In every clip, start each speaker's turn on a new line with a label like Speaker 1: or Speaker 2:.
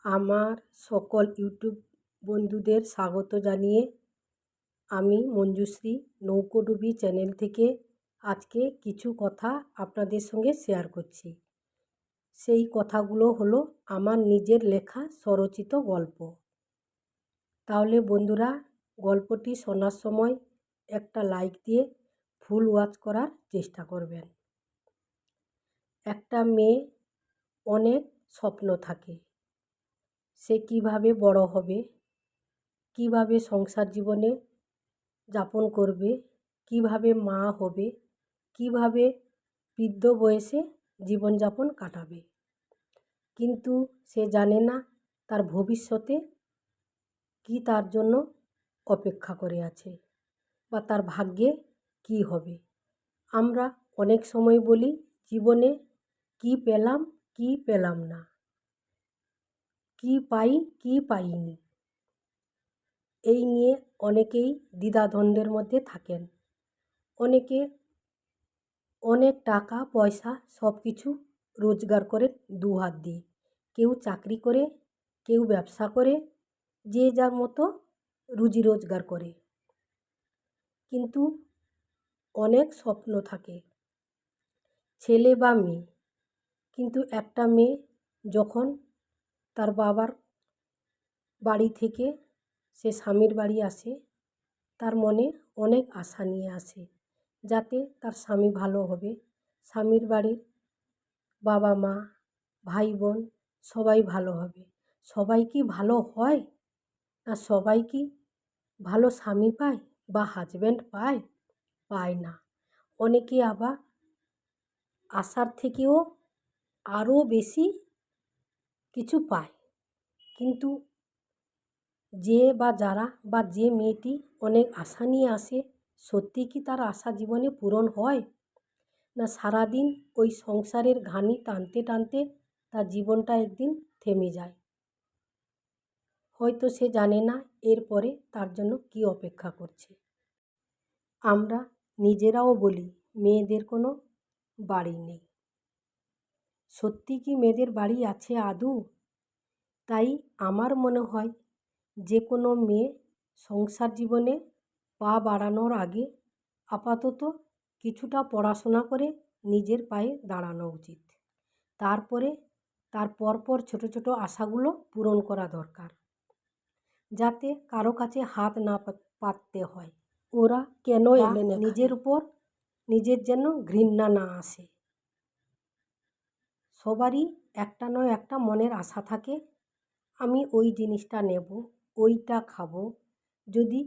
Speaker 1: আমার সকল ইউটিউব বন্ধুদের স্বাগত জানিয়ে আমি মঞ্জুশ্রী নৌকোডুবি চ্যানেল থেকে আজকে কিছু কথা আপনাদের সঙ্গে শেয়ার করছি। সেই কথাগুলো হলো আমার নিজের লেখা স্বরচিত গল্প। তাহলে বন্ধুরা, গল্পটি শোনার সময় একটা লাইক দিয়ে ফুল ওয়াচ করার চেষ্টা করবেন। একটা মেয়ে অনেক স্বপ্ন থাকে, সে কিভাবে বড় হবে, কিভাবে সংসার জীবনে যাপন করবে, কিভাবে মা হবে, কিভাবে বৃদ্ধ বয়সে জীবনযাপন কাটাবে। কিন্তু সে জানে না তার ভবিষ্যতে কি তার জন্য অপেক্ষা করে আছে বা তার ভাগ্যে কি হবে। আমরা অনেক সময় বলি জীবনে কি পেলাম কি পেলাম না, কি পাই কি পাইনি। এই নিয়ে অনেকেই দ্বিধাদ্বন্দ্বের মধ্যে থাকেন। অনেকে অনেক টাকা পয়সা সব কিছু রোজগার করে দু হাত দিয়ে, কেউ চাকরি করে, কেউ ব্যবসা করে, যে যার মতো রুজি রোজগার করে। কিন্তু অনেক স্বপ্ন থাকে ছেলে বা মেয়ে। কিন্তু একটা মেয়ে যখন তার বাবার বাড়ি থেকে সে স্বামীর বাড়ি আসে, তার মনে অনেক আশা নিয়ে আসে যাতে তার স্বামী ভালো হবে, স্বামীর বাড়ির বাবা মা ভাই বোন সবাই ভালো হবে। সবাই কি ভালো হয় না? সবাই কি ভালো স্বামী পায় বা হাজব্যান্ড পায়? পায় না। অনেকে আবার আশার থেকেও আরও বেশি কিছু পায়। কিন্তু যে বা যারা বা যে মেয়েটি অনেক আশা নিয়ে আসে, সত্যি কি তার আশা জীবনে পূরণ হয়? না সারাদিন ওই সংসারের ঘানি টানতে টানতে তার জীবনটা একদিন থেমে যায়। হয়তো সে জানে না এরপরে তার জন্য কী অপেক্ষা করছে। আমরা নিজেরাও বলি মেয়েদের কোনো বাড়ি নেই। সত্যি কি মেয়েদের বাড়ি আছে আদৌ? তাই আমার মনে হয় যে কোনো মেয়ে সংসার জীবনে পা বাড়ানোর আগে আপাতত কিছুটা পড়াশোনা করে নিজের পায়ে দাঁড়ানো উচিত। তারপরে তার পরপর ছোট ছোট আশাগুলো পূরণ করা দরকার, যাতে কারো কাছে হাত না পাততে হয়। ওরা কেন এলেন এখানে? নিজের উপর নিজের যেন ঘৃণা না আসে। সবারই একটা নয় একটা মনের আশা থাকে, আমি ওই জিনিসটা নেব, ওইটা খাবো। যদি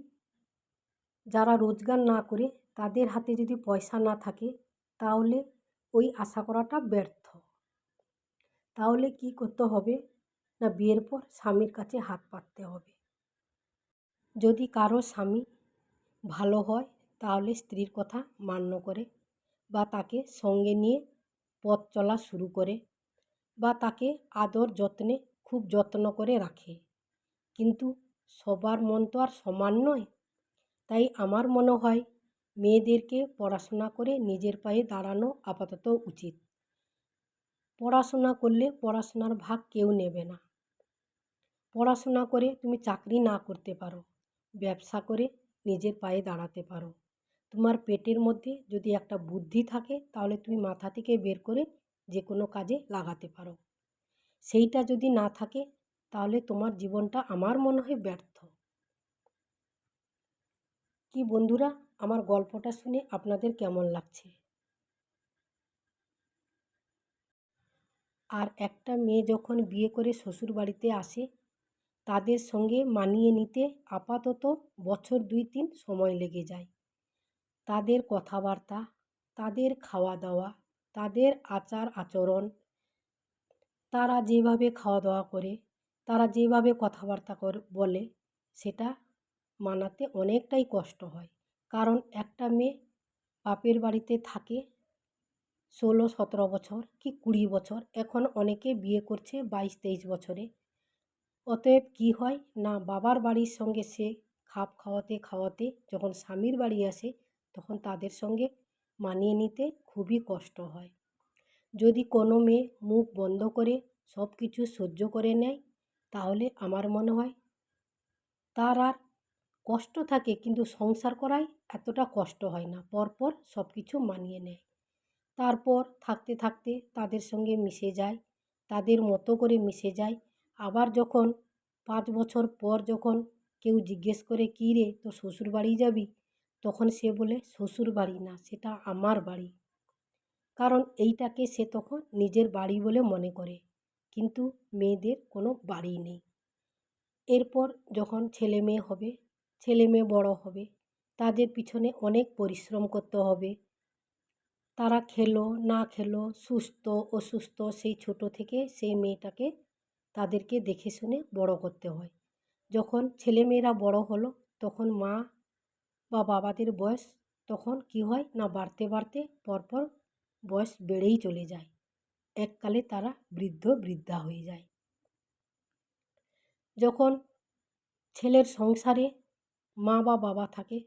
Speaker 1: যারা রোজগার না করে তাদের হাতে যদি পয়সা না থাকে, তাহলে ওই আশা করাটা ব্যর্থ। তাহলে কি করতে হবে না, বিয়ের পর স্বামীর কাছে হাত পাততে হবে। যদি কারো স্বামী ভালো হয় তাহলে স্ত্রীর কথা মান্য করে বা তাকে সঙ্গে নিয়ে পথ চলা শুরু করে বা তাকে আদর যত্নে খুব যত্ন করে রাখে। কিন্তু সবার মন তো আর সমান নয়। তাই আমার মনে হয় মেয়েদেরকে পড়াশোনা করে নিজের পায়ে দাঁড়ানো আপাতত উচিত। পড়াশোনা করলে পড়াশোনার ভাগ কেউ নেবে না। পড়াশোনা করে তুমি চাকরি না করতে পারো, ব্যবসা করে নিজের পায়ে দাঁড়াতে পারো। তোমার পেটের মধ্যে যদি একটা বুদ্ধি থাকে তাহলে তুমি মাথা থেকে বের করে যে কোনো কাজে লাগাতে পারো। সেইটা যদি না থাকে তাহলে তোমার জীবনটা আমার মনে হয় ব্যর্থ। কি বন্ধুরা, আমার গল্পটা শুনে আপনাদের কেমন লাগছে? আর একটা মেয়ে যখন বিয়ে করে শ্বশুর বাড়িতে আসে, তাদের সঙ্গে মানিয়ে নিতে আপাতত বছর 2-3 সময় লেগে যায়। তাদের কথাবার্তা, তাদের খাওয়া দাওয়া, তাদের আচার আচরণ, তারা যেভাবে খাওয়া দাওয়া করে, তারা যেভাবে কথাবার্তা বলে, সেটা মানাতে অনেকটাই কষ্ট হয়। কারণ একটা মেয়ে বাপের বাড়িতে থাকে 16-17 বছর কি 20 বছর, এখন অনেকে বিয়ে করছে 22-23 বছরে। অতএব কি হয় না, বাবার বাড়ির সঙ্গে সে খাপ খাওয়াতে খাওয়াতে যখন স্বামীর বাড়ি আসে তখন তাদের সঙ্গে মানিয়ে নিতে খুবই কষ্ট হয়। যদি কোনো মেয়ে মুখ বন্ধ করে সব কিছু সহ্য করে নেয় তাহলে আমার মনে হয় তার আর কষ্ট থাকে, কিন্তু সংসার করাই এতটা কষ্ট হয় না। পরপর সব কিছু মানিয়ে নেয়। তারপর থাকতে থাকতে তাদের সঙ্গে মিশে যায়, তাদের মতো করে মিশে যায়। আবার যখন 5 বছর পর যখন কেউ জিজ্ঞেস করে, কী রে তোর শ্বশুর বাড়ি যাবি, তখন সে বলে শ্বশুর বাড়ি না, সেটা আমার বাড়ি। কারণ এইটাকে সে তখন নিজের বাড়ি বলে মনে করে, কিন্তু মেয়েদের কোনো বাড়ি নেই। এরপর যখন ছেলে মেয়ে হবে, ছেলে মেয়ে বড় হবে, তাদের পিছনে অনেক পরিশ্রম করতে হবে। তারা খেলো না খেলো, সুস্থ অসুস্থ, সেই ছোট থেকে সেই মেয়েটাকে তাদেরকে দেখে শুনে বড় করতে হয়। যখন ছেলেমেয়েরা বড় হলো, তখন মা বা বাবাদের বয়স তখন কি হয় না, বাড়তে বাড়তে পরপর বয়স বেড়েই চলে যায়। এককালে তারা বৃদ্ধ বৃদ্ধা হয়ে যায়। যখন ছেলের সংসারে মা বা বাবা থাকে,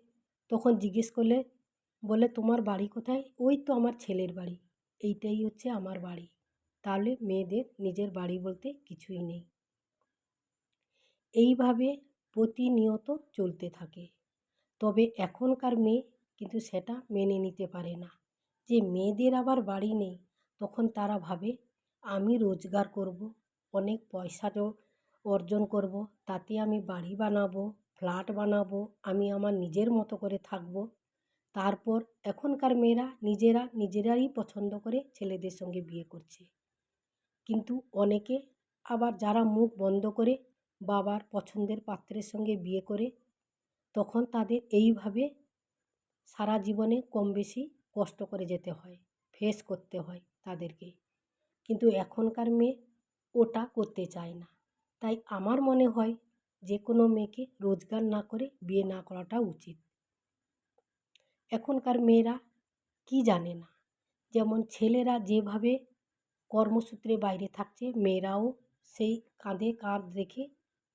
Speaker 1: তখন জিজ্ঞেস করলে বলে, তোমার বাড়ি কোথায়? ওই তো আমার ছেলের বাড়ি, এইটাই হচ্ছে আমার বাড়ি। তাহলে মেয়েদের নিজের বাড়ি বলতে কিছুই নেই। এইভাবে প্রতিনিয়ত চলতে থাকে। তবে এখনকার মেয়ে কিন্তু সেটা মেনে নিতে পারে না, যে মেয়েদের আবার বাড়ি নেই। তখন তারা ভাবে, আমি রোজগার করব, অনেক পয়সা অর্জন করব, তাতে আমি বাড়ি বানাবো, ফ্ল্যাট বানাবো, আমি আমার নিজের মতো করে থাকবো। তারপর এখনকার মেয়েরা নিজেরাই পছন্দ করে ছেলেদের সঙ্গে বিয়ে করছে। কিন্তু অনেকে আবার যারা মুখ বন্ধ করে বাবার পছন্দের পাত্রের সঙ্গে বিয়ে করে, তখন তাদের এইভাবে সারা জীবনে কম বেশি কষ্ট করে যেতে হয়, ফেস করতে হয় তাদেরকে। কিন্তু এখনকার মেয়ে ওটা করতে চায় না। তাই আমার মনে হয় যে কোনো মেয়েকে রোজগার না করে বিয়ে না করাটা উচিত। এখনকার মেয়েরা কি জানে না, যেমন ছেলেরা যেভাবে কর্মসূত্রে বাইরে থাকছে, মেয়েরাও সেই কাঁধে কাঁধ রেখে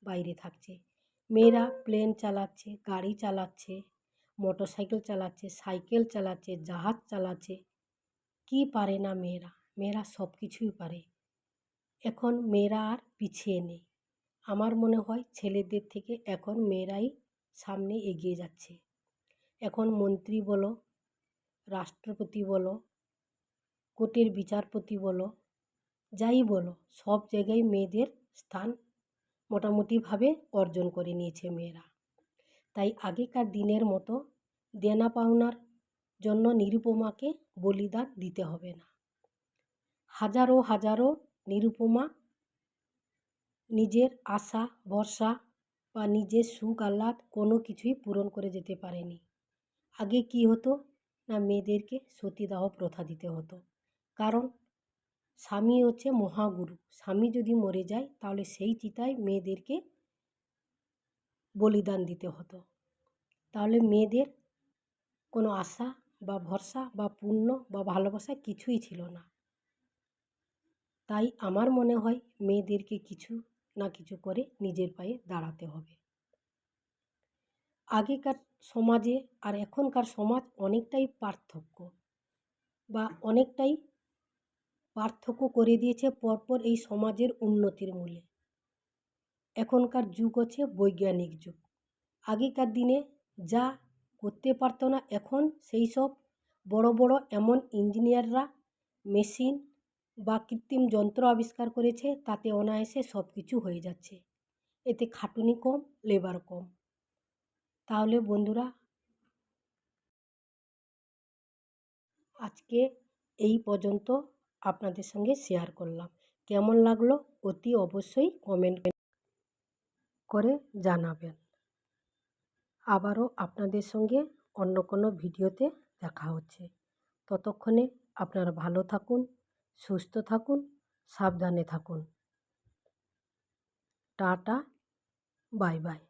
Speaker 1: বাইরে থাকছে। মেয়েরা প্লেন চালাচ্ছে, গাড়ি চালাচ্ছে, মোটরসাইকেল চালাচ্ছে, সাইকেল চালাচ্ছে, জাহাজ চালাচ্ছে। কি পারে না মেয়েরা? মেয়েরা সব কিছুই পারে। এখন মেয়েরা আর পিছিয়ে নেই। আমার মনে হয় ছেলেদের থেকে এখন মেয়েরাই সামনে এগিয়ে যাচ্ছে। এখন মন্ত্রী বলো, রাষ্ট্রপতি বলো, কোর্টের বিচারপতি বলো, যাই বলো, সব জায়গায় মেয়েদের স্থান মোটামুটিভাবে অর্জন করে নিয়েছে মেয়েরা। তাই আগেকার দিনের মতো দেনা পাওনার জন্য নিরুপমাকে বলিদান দিতে হবে না। হাজারো হাজারো নিরুপমা নিজের আশা ভরসা বা নিজের সুখ আহ্লাদ কোনো কিছুই পূরণ করে যেতে পারেনি। আগে কি হতো না, মেয়েদেরকে সতীদাহ প্রথা দিতে হতো। কারণ স্বামী হচ্ছে মহাগুরু, স্বামী যদি মরে যায় তাহলে সেই চিতায় মেয়েদেরকে বলিদান দিতে হতো। তাহলে মেয়েদের কোনো আশা বা ভরসা বা পুণ্য বা ভালোবাসা কিছুই ছিল না। তাই আমার মনে হয় মেয়েদেরকে কিছু না কিছু করে নিজের পায়ে দাঁড়াতে হবে। আগেকার সমাজে আর এখনকার সমাজ অনেকটাই পার্থক্য করে দিয়েছে পরপর এই সমাজের উন্নতির মূলে। এখনকার যুগ হচ্ছে বৈজ্ঞানিক যুগ। আগেকার দিনে যা করতে পারতো না, এখন সেই সব বড় বড় এমন ইঞ্জিনিয়াররা মেশিন বা কৃত্রিম যন্ত্র আবিষ্কার করেছে, তাতে অনায়াসে সব কিছু হয়ে যাচ্ছে। এতে খাটুনি কম, লেবার কম। তাহলে বন্ধুরা, আজকে এই পর্যন্ত আপনাদের সঙ্গে শেয়ার করলাম। কেমন লাগলো অতি অবশ্যই কমেন্ট করে জানাবেন। আবারও আপনাদের সঙ্গে অন্য কোনো ভিডিওতে দেখা হচ্ছে। ততক্ষণে আপনারা ভালো থাকুন, সুস্থ থাকুন, সাবধানে থাকুন। Tata, bye bye.